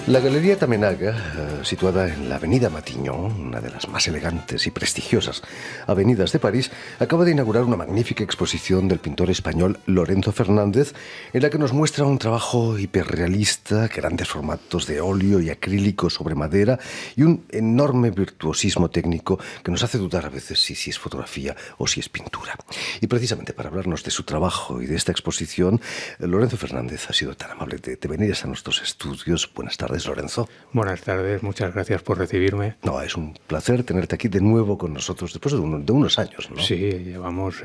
La Galería Tamenaga, situada en la Avenida Matignon, una de las más elegantes y prestigiosas avenidas de París, acaba de inaugurar una magnífica exposición del pintor español Lorenzo Fernández, en la que nos muestra un trabajo hiperrealista, grandes formatos de óleo y acrílico sobre madera y un enorme virtuosismo técnico que nos hace dudar a veces si es fotografía o si es pintura. Y precisamente para hablarnos de su trabajo y de esta exposición, Lorenzo Fernández ha sido tan amable de venir a nuestros estudios. Buenas tardes, Lorenzo. Buenas tardes, muchas gracias por recibirme. No, es un placer tenerte aquí de nuevo con nosotros después de unos años, ¿no? Sí, llevamos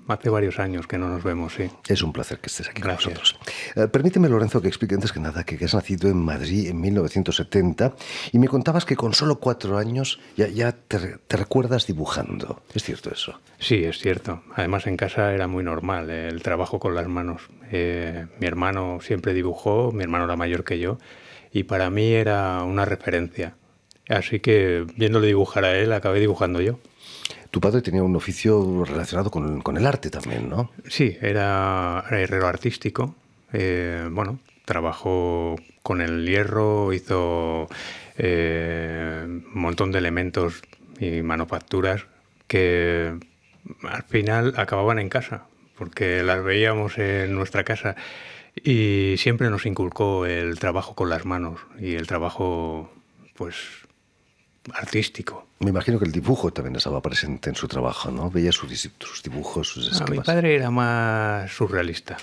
hace varios años que no nos vemos, sí. Es un placer que estés aquí Gracias. con nosotros. Permíteme, Lorenzo, que explique antes que nada que has nacido en Madrid en 1970 y me contabas que con solo 4 años ya te recuerdas dibujando. ¿Es cierto eso? Sí, es cierto. Además, en casa era muy normal el trabajo con las manos. Mi hermano siempre dibujó, mi hermano era mayor que yo, y para mí era una referencia. Así que, viéndole dibujar a él, acabé dibujando yo. Tu padre tenía un oficio relacionado con el arte también, ¿no? Sí, era herrero artístico. Trabajó con el hierro, hizo un montón de elementos y manufacturas que al final acababan en casa, porque las veíamos en nuestra casa y siempre nos inculcó el trabajo con las manos y el trabajo, pues, artístico. Me imagino que el dibujo también estaba presente en su trabajo, ¿no? Veía sus dibujos, sus esquemas. Mi padre era más surrealista,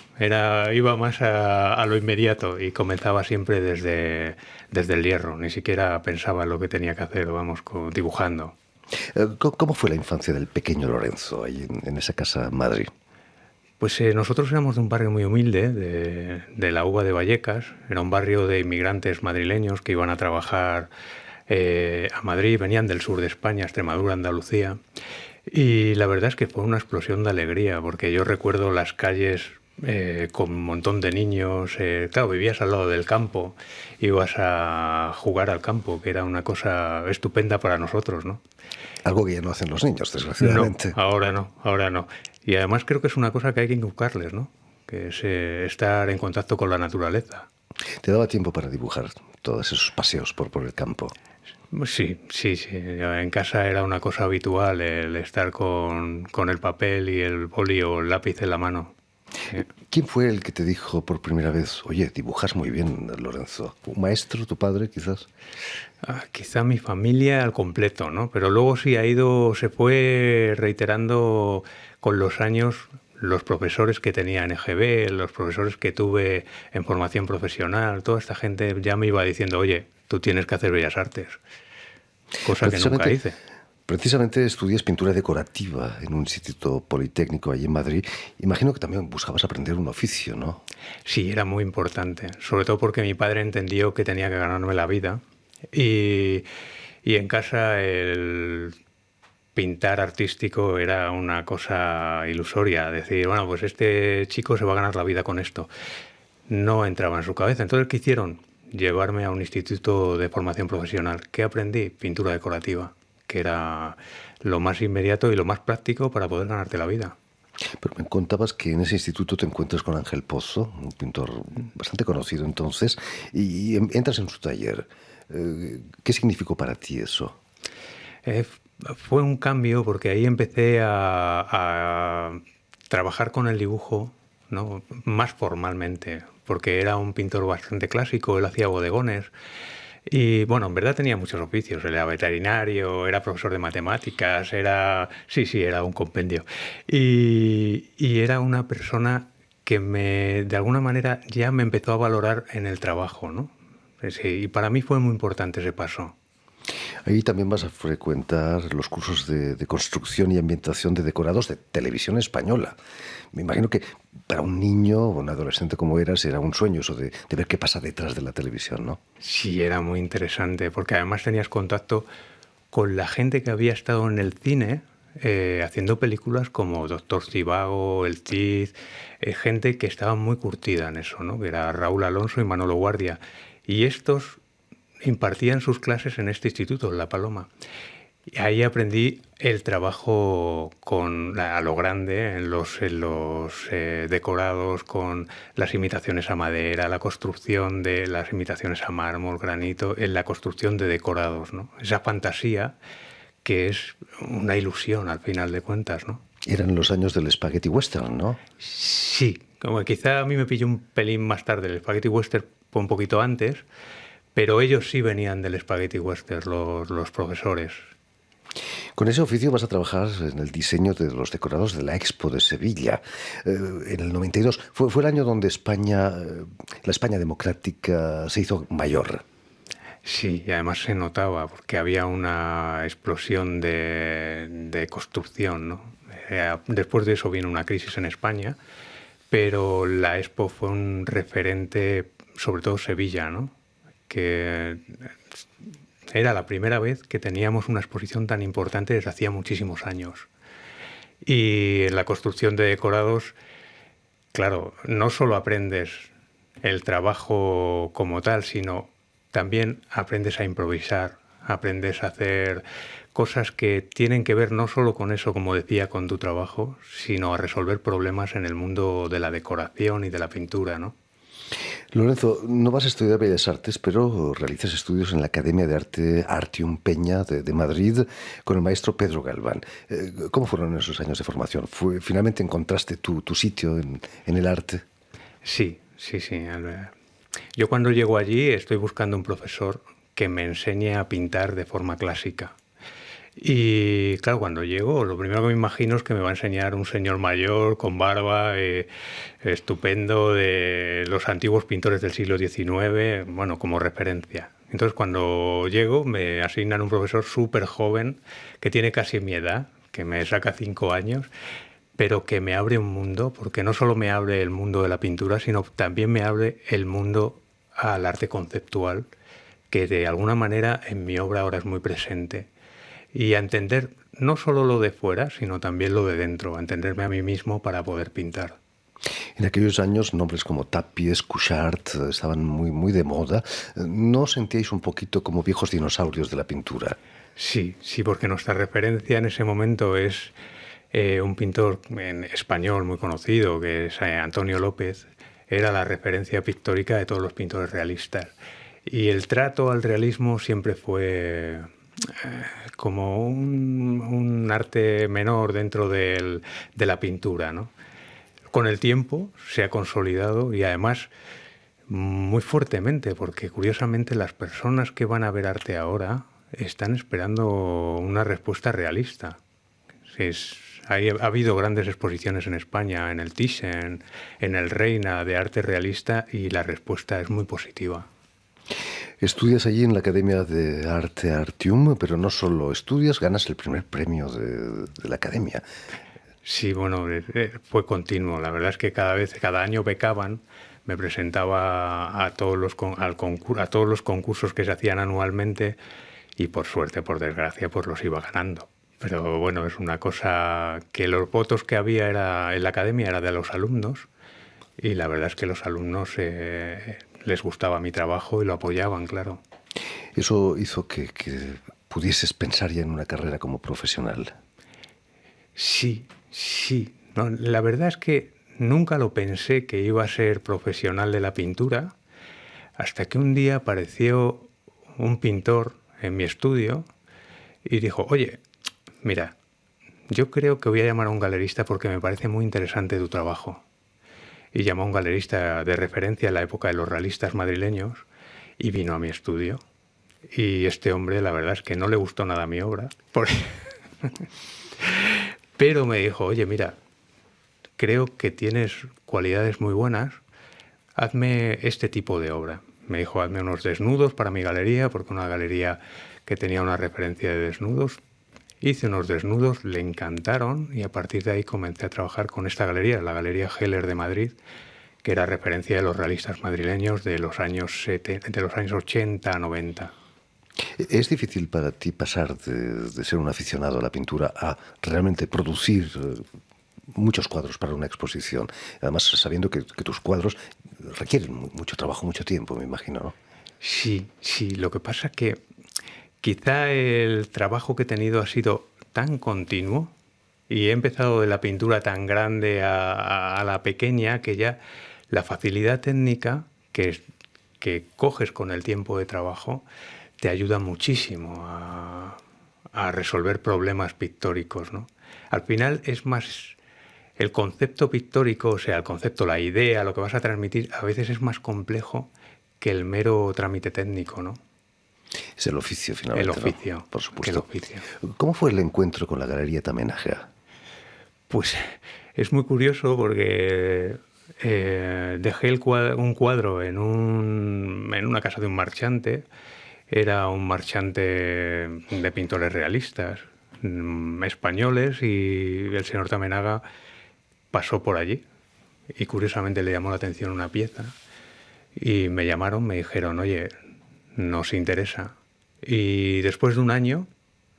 iba más a lo inmediato y comenzaba siempre desde el hierro, ni siquiera pensaba en lo que tenía que hacer, dibujando. ¿Cómo fue la infancia del pequeño Lorenzo ahí en esa casa en Madrid? Pues nosotros éramos de un barrio muy humilde, de la Uva de Vallecas. Era un barrio de inmigrantes madrileños que iban a trabajar a Madrid, venían del sur de España, Extremadura, Andalucía. Y la verdad es que fue una explosión de alegría, porque yo recuerdo las calles con un montón de niños. Claro, vivías al lado del campo, ibas a jugar al campo, que era una cosa estupenda para nosotros, ¿no? Algo que ya no hacen los niños, desgraciadamente. No, ahora no. Y además creo que es una cosa que hay que inculcarles, ¿no? Que es estar en contacto con la naturaleza. ¿Te daba tiempo para dibujar todos esos paseos por el campo? Sí. En casa era una cosa habitual el estar con el papel y el boli o el lápiz en la mano. ¿Quién fue el que te dijo por primera vez, oye, dibujas muy bien, Lorenzo? ¿Un maestro, tu padre, quizás? Quizá mi familia al completo, ¿no? Pero luego sí se fue reiterando con los años los profesores que tenía en EGB, los profesores que tuve en formación profesional, toda esta gente ya me iba diciendo, oye, tú tienes que hacer bellas artes, cosa que nunca hice. Precisamente estudias pintura decorativa en un instituto politécnico allí en Madrid. Imagino que también buscabas aprender un oficio, ¿no? Sí, era muy importante, sobre todo porque mi padre entendió que tenía que ganarme la vida y en casa el pintar artístico era una cosa ilusoria, decir, bueno, pues este chico se va a ganar la vida con esto. No entraba en su cabeza. Entonces, ¿qué hicieron? Llevarme a un instituto de formación profesional. ¿Qué aprendí? Pintura decorativa, que era lo más inmediato y lo más práctico para poder ganarte la vida. Pero me contabas que en ese instituto te encuentras con Ángel Pozo, un pintor bastante conocido entonces, y entras en su taller. ¿Qué significó para ti eso? Fue un cambio porque ahí empecé a trabajar con el dibujo, ¿no? Más formalmente, porque era un pintor bastante clásico, él hacía bodegones y bueno, en verdad tenía muchos oficios, él era veterinario, era profesor de matemáticas, era un compendio y era una persona que de alguna manera ya me empezó a valorar en el trabajo, ¿no? Y para mí fue muy importante ese paso. Ahí también vas a frecuentar los cursos de construcción y ambientación de decorados de Televisión Española. Me imagino que para un niño o un adolescente como eras era un sueño eso de ver qué pasa detrás de la televisión, ¿no? Sí, era muy interesante, porque además tenías contacto con la gente que había estado en el cine haciendo películas como Doctor Zivago, El Cid, gente que estaba muy curtida en eso, ¿no? Que era Raúl Alonso y Manolo Guardia. Y estos impartían sus clases en este instituto, en La Paloma. Y ahí aprendí el trabajo a lo grande, en los decorados, con las imitaciones a madera, la construcción de las imitaciones a mármol, granito, en la construcción de decorados, ¿no? Esa fantasía que es una ilusión al final de cuentas, ¿no? Eran los años del spaghetti western, ¿no? Sí, como quizá a mí me pilló un pelín más tarde, el Spaghetti Western fue un poquito antes, pero ellos sí venían del Spaghetti Western, los profesores. Con ese oficio vas a trabajar en el diseño de los decorados de la Expo de Sevilla. En el 92 fue el año donde España, la España democrática, se hizo mayor. Sí, y además se notaba porque había una explosión de construcción, ¿no? Después de eso vino una crisis en España, pero la Expo fue un referente, sobre todo Sevilla, ¿no? Que era la primera vez que teníamos una exposición tan importante desde hacía muchísimos años. Y en la construcción de decorados, claro, no solo aprendes el trabajo como tal, sino también aprendes a improvisar, aprendes a hacer cosas que tienen que ver no solo con eso, como decía, con tu trabajo, sino a resolver problemas en el mundo de la decoración y de la pintura, ¿no? Lorenzo, no vas a estudiar Bellas Artes, pero realizas estudios en la Academia de Arte Artium Peña de Madrid con el maestro Pedro Galván. ¿Cómo fueron esos años de formación? ¿Finalmente encontraste tu sitio en el arte? Sí, sí, sí. Yo cuando llego allí estoy buscando un profesor que me enseñe a pintar de forma clásica. Y claro, cuando llego, lo primero que me imagino es que me va a enseñar un señor mayor con barba, estupendo, de los antiguos pintores del siglo XIX, bueno, como referencia. Entonces, cuando llego, me asignan un profesor súper joven, que tiene casi mi edad, que me saca 5 años, pero que me abre un mundo, porque no solo me abre el mundo de la pintura, sino también me abre el mundo al arte conceptual, que de alguna manera en mi obra ahora es muy presente. Y a entender no solo lo de fuera, sino también lo de dentro, a entenderme a mí mismo para poder pintar. En aquellos años nombres como Tapies, Cuixart estaban muy de moda. ¿No os sentíais un poquito como viejos dinosaurios de la pintura? Sí, sí, porque nuestra referencia en ese momento es un pintor en español muy conocido, que es Antonio López. Era la referencia pictórica de todos los pintores realistas. Y el trato al realismo siempre fue como un arte menor dentro de la pintura, ¿no? Con el tiempo se ha consolidado y además muy fuertemente, porque curiosamente las personas que van a ver arte ahora están esperando una respuesta realista. Ha habido grandes exposiciones en España, en el Thyssen, en el Reina, de arte realista, y la respuesta es muy positiva. Estudias allí en la Academia de Arte Artium, pero no solo estudias, ganas el primer premio de la Academia. Sí, bueno, fue continuo. La verdad es que cada año becaban, me presentaba a todos a todos los concursos que se hacían anualmente y por suerte, por desgracia, pues los iba ganando. Pero bueno, es una cosa que los votos que había en la academia era de los alumnos y la verdad es que los alumnos les gustaba mi trabajo y lo apoyaban, claro. Eso hizo que pudieses pensar ya en una carrera como profesional. Sí, sí. No, la verdad es que nunca lo pensé que iba a ser profesional de la pintura hasta que un día apareció un pintor en mi estudio y dijo, oye, mira, yo creo que voy a llamar a un galerista porque me parece muy interesante tu trabajo. Y llamó a un galerista de referencia en la época de los realistas madrileños y vino a mi estudio. Y este hombre, la verdad es que no le gustó nada mi obra. Pero me dijo, oye, mira, creo que tienes cualidades muy buenas, hazme este tipo de obra. Me dijo, hazme unos desnudos para mi galería, porque una galería que tenía una referencia de desnudos. Hice unos desnudos, le encantaron y a partir de ahí comencé a trabajar con esta galería, la Galería Heller de Madrid, que era referencia de los realistas madrileños de los años 80 a 90. ¿Es difícil para ti pasar de ser un aficionado a la pintura a realmente producir muchos cuadros para una exposición? Además, sabiendo que tus cuadros requieren mucho trabajo, mucho tiempo, me imagino, ¿no? Sí, sí. Lo que pasa que quizá el trabajo que he tenido ha sido tan continuo y he empezado de la pintura tan grande a la pequeña que ya la facilidad técnica que coges con el tiempo de trabajo te ayuda muchísimo a resolver problemas pictóricos, ¿no? Al final es más el concepto pictórico, o sea, el concepto, la idea, lo que vas a transmitir, a veces es más complejo que el mero trámite técnico, ¿no? Es el oficio, El finalmente, ¿no? oficio, Por el supuesto. oficio. ¿Cómo fue el encuentro con la Galería Tamenaga? Pues es muy curioso porque dejé un cuadro en una casa de un marchante. Era un marchante de pintores realistas españoles y el señor Tamenaga pasó por allí y curiosamente le llamó la atención una pieza y me llamaron, me dijeron, oye, nos interesa. Y después de un año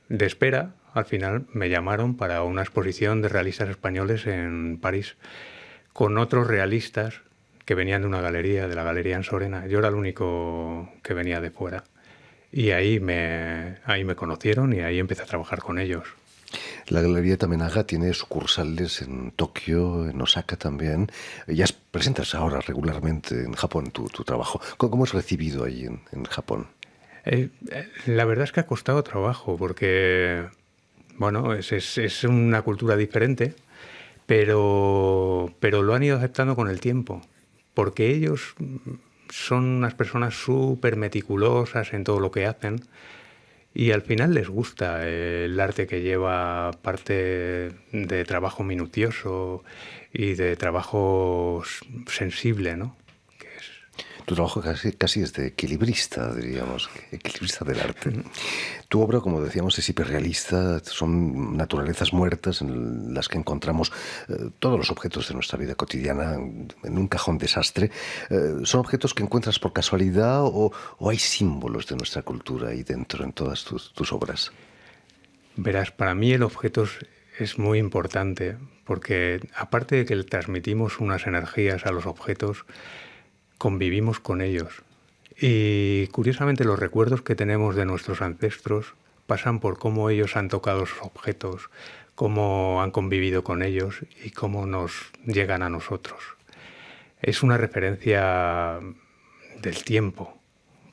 de espera, al final me llamaron para una exposición de realistas españoles en París con otros realistas que venían de una galería, de la Galería en Sorena. Yo era el único que venía de fuera. Y ahí me conocieron y ahí empecé a trabajar con ellos. La Galería Tamenaga tiene sucursales en Tokio, en Osaka también. Ya presentas ahora regularmente en Japón tu trabajo. ¿Cómo es recibido ahí en Japón? La verdad es que ha costado trabajo porque, bueno, es una cultura diferente, pero lo han ido aceptando con el tiempo, porque ellos son unas personas súper meticulosas en todo lo que hacen y al final les gusta el arte que lleva parte de trabajo minucioso y de trabajo sensible, ¿no? Tu trabajo casi es de equilibrista, diríamos, equilibrista del arte. Tu obra, como decíamos, es hiperrealista, son naturalezas muertas en las que encontramos todos los objetos de nuestra vida cotidiana en un cajón desastre. ¿Son objetos que encuentras por casualidad o hay símbolos de nuestra cultura ahí dentro en todas tus obras? Verás, para mí el objeto es muy importante porque aparte de que le transmitimos unas energías a los objetos, convivimos con ellos. Y curiosamente los recuerdos que tenemos de nuestros ancestros pasan por cómo ellos han tocado esos objetos, cómo han convivido con ellos y cómo nos llegan a nosotros. Es una referencia del tiempo,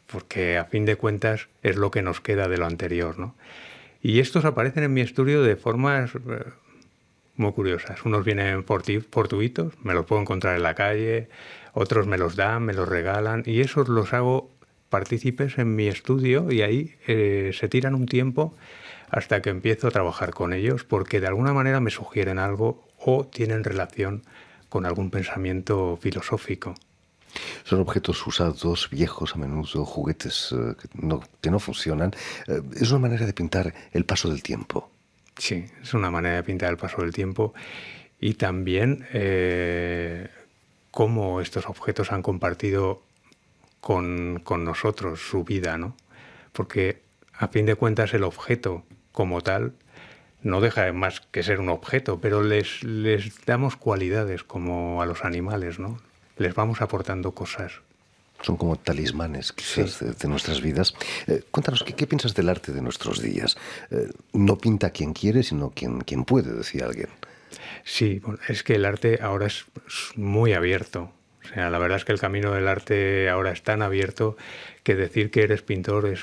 porque a fin de cuentas es lo que nos queda de lo anterior, ¿no? Y estos aparecen en mi estudio de formas muy curiosas. Unos vienen fortuitos, me los puedo encontrar en la calle, otros me los dan, me los regalan y esos los hago partícipes en mi estudio y ahí se tiran un tiempo hasta que empiezo a trabajar con ellos porque de alguna manera me sugieren algo o tienen relación con algún pensamiento filosófico. Son objetos usados, viejos a menudo, juguetes que no funcionan. Es una manera de pintar el paso del tiempo. Sí, es una manera de pintar el paso del tiempo y también cómo estos objetos han compartido con nosotros su vida, ¿no? Porque a fin de cuentas el objeto como tal no deja más que ser un objeto, pero les damos cualidades como a los animales, ¿no? Les vamos aportando cosas. Son como talismanes, quizás, sí, de nuestras vidas. Cuéntanos, ¿qué piensas del arte de nuestros días? No pinta quien quiere, sino quien puede, decía alguien. Sí, bueno, es que el arte ahora es muy abierto. O sea, la verdad es que el camino del arte ahora es tan abierto que decir que eres pintor es,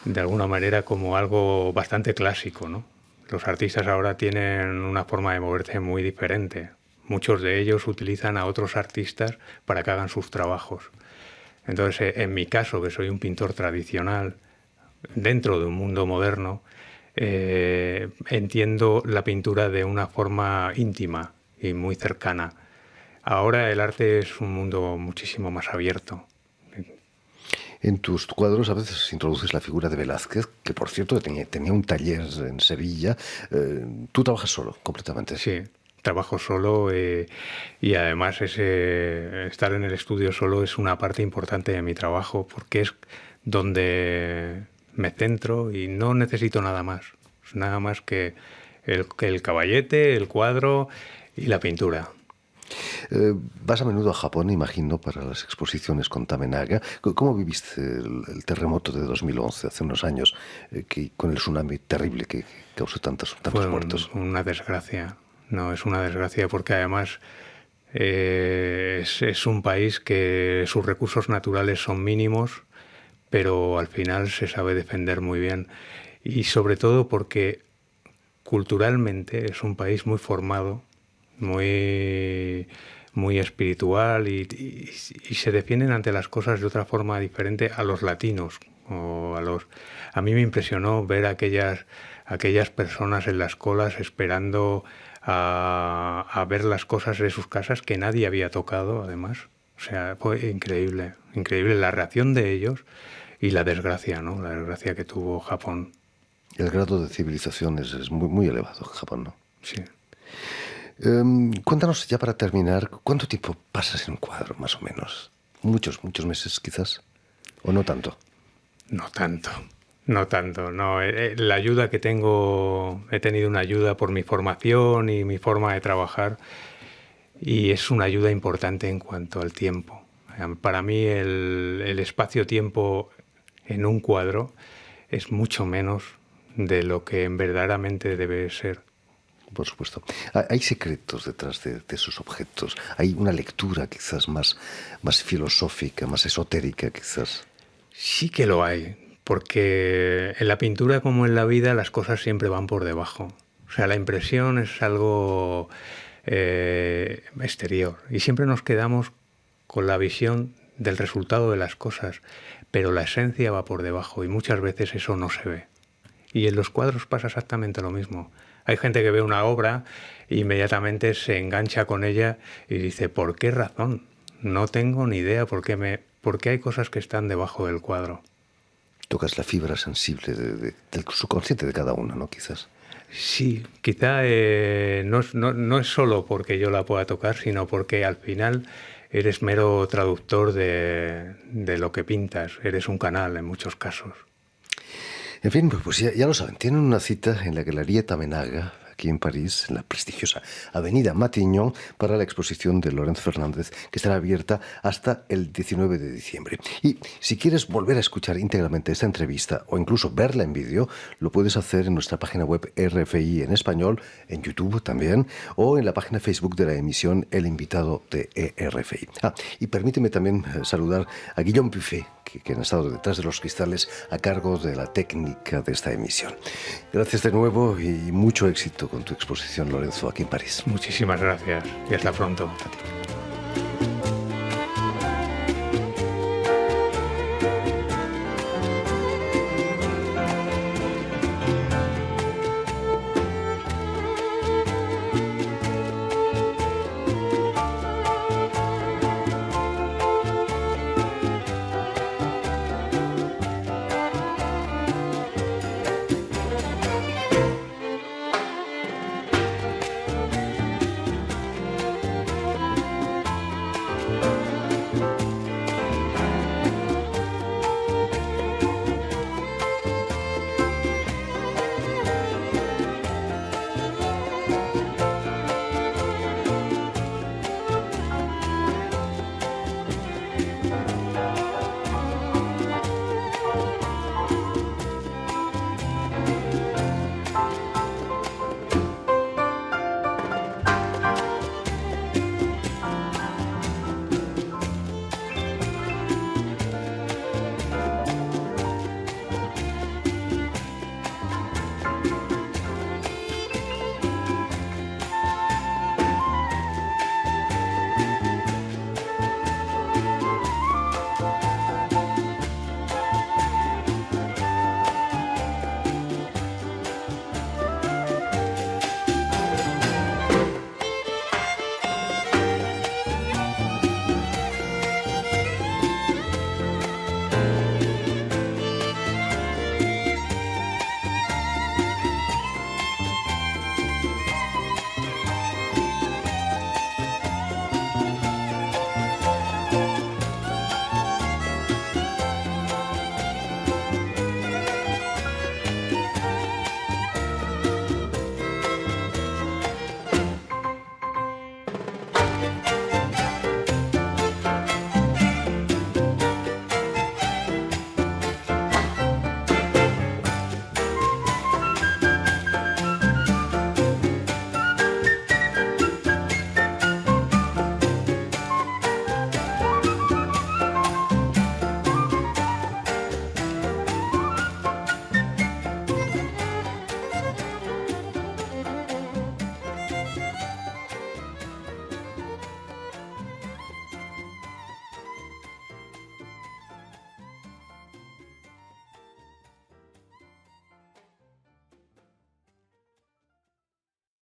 de alguna manera, como algo bastante clásico, ¿no? Los artistas ahora tienen una forma de moverse muy diferente. Muchos de ellos utilizan a otros artistas para que hagan sus trabajos. Entonces, en mi caso, que soy un pintor tradicional, dentro de un mundo moderno, entiendo la pintura de una forma íntima y muy cercana. Ahora el arte es un mundo muchísimo más abierto. En tus cuadros a veces introduces la figura de Velázquez, que por cierto tenía un taller en Sevilla. Tú trabajas solo, completamente. Sí, trabajo solo y además estar en el estudio solo es una parte importante de mi trabajo porque es donde me centro y no necesito nada más. Nada más que el caballete, el cuadro y la pintura. Vas a menudo a Japón, imagino, para las exposiciones con Tamenaga. ¿Cómo viviste el terremoto de 2011, hace unos años, con el tsunami terrible que causó tantos Fue muertos? una desgracia. No, es una desgracia porque además es un país que sus recursos naturales son mínimos, pero al final se sabe defender muy bien. Y sobre todo porque culturalmente es un país muy formado, muy espiritual y se defienden ante las cosas de otra forma diferente a los latinos. A mí me impresionó ver aquellas personas en las colas esperando a ver las cosas de sus casas que nadie había tocado, además. O sea, fue increíble, increíble la reacción de ellos y la desgracia, ¿no? La desgracia que tuvo Japón. El grado de civilización es muy, muy elevado en Japón, ¿no? Sí. Cuéntanos ya para terminar, ¿cuánto tiempo pasas en un cuadro, más o menos? Muchos meses quizás, o no tanto. No tanto, no tanto. No, la ayuda que tengo, he tenido una ayuda por mi formación y mi forma de trabajar y es una ayuda importante en cuanto al tiempo. Para mí el espacio-tiempo en un cuadro es mucho menos de lo que verdaderamente debe ser. Por supuesto. Hay secretos detrás de esos objetos. Hay una lectura quizás más filosófica, más esotérica quizás. Sí que lo hay, porque en la pintura como en la vida las cosas siempre van por debajo. O sea, la impresión es algo exterior y siempre nos quedamos con la visión del resultado de las cosas, pero la esencia va por debajo y muchas veces eso no se ve. Y en los cuadros pasa exactamente lo mismo. Hay gente que ve una obra e inmediatamente se engancha con ella y dice, ¿por qué razón? No tengo ni idea por qué hay cosas que están debajo del cuadro. Tocas la fibra sensible del subconsciente de cada uno, ¿no? Quizás. Sí, quizá no es solo porque yo la pueda tocar, sino porque al final eres mero traductor de lo que pintas. Eres un canal en muchos casos. En fin, pues ya lo saben, tienen una cita en la Galería Tamenaga, aquí en París, en la prestigiosa Avenida Matignon, para la exposición de Lorenzo Fernández, que estará abierta hasta el 19 de diciembre. Y si quieres volver a escuchar íntegramente esta entrevista o incluso verla en vídeo, lo puedes hacer en nuestra página web RFI en español, en YouTube también, o en la página Facebook de la emisión El Invitado de RFI. Y permíteme también saludar a Guillaume Buffet, que han estado detrás de los cristales a cargo de la técnica de esta emisión. Gracias de nuevo y mucho éxito con tu exposición, Lorenzo, aquí en París. Muchísimas gracias y hasta pronto. A ti.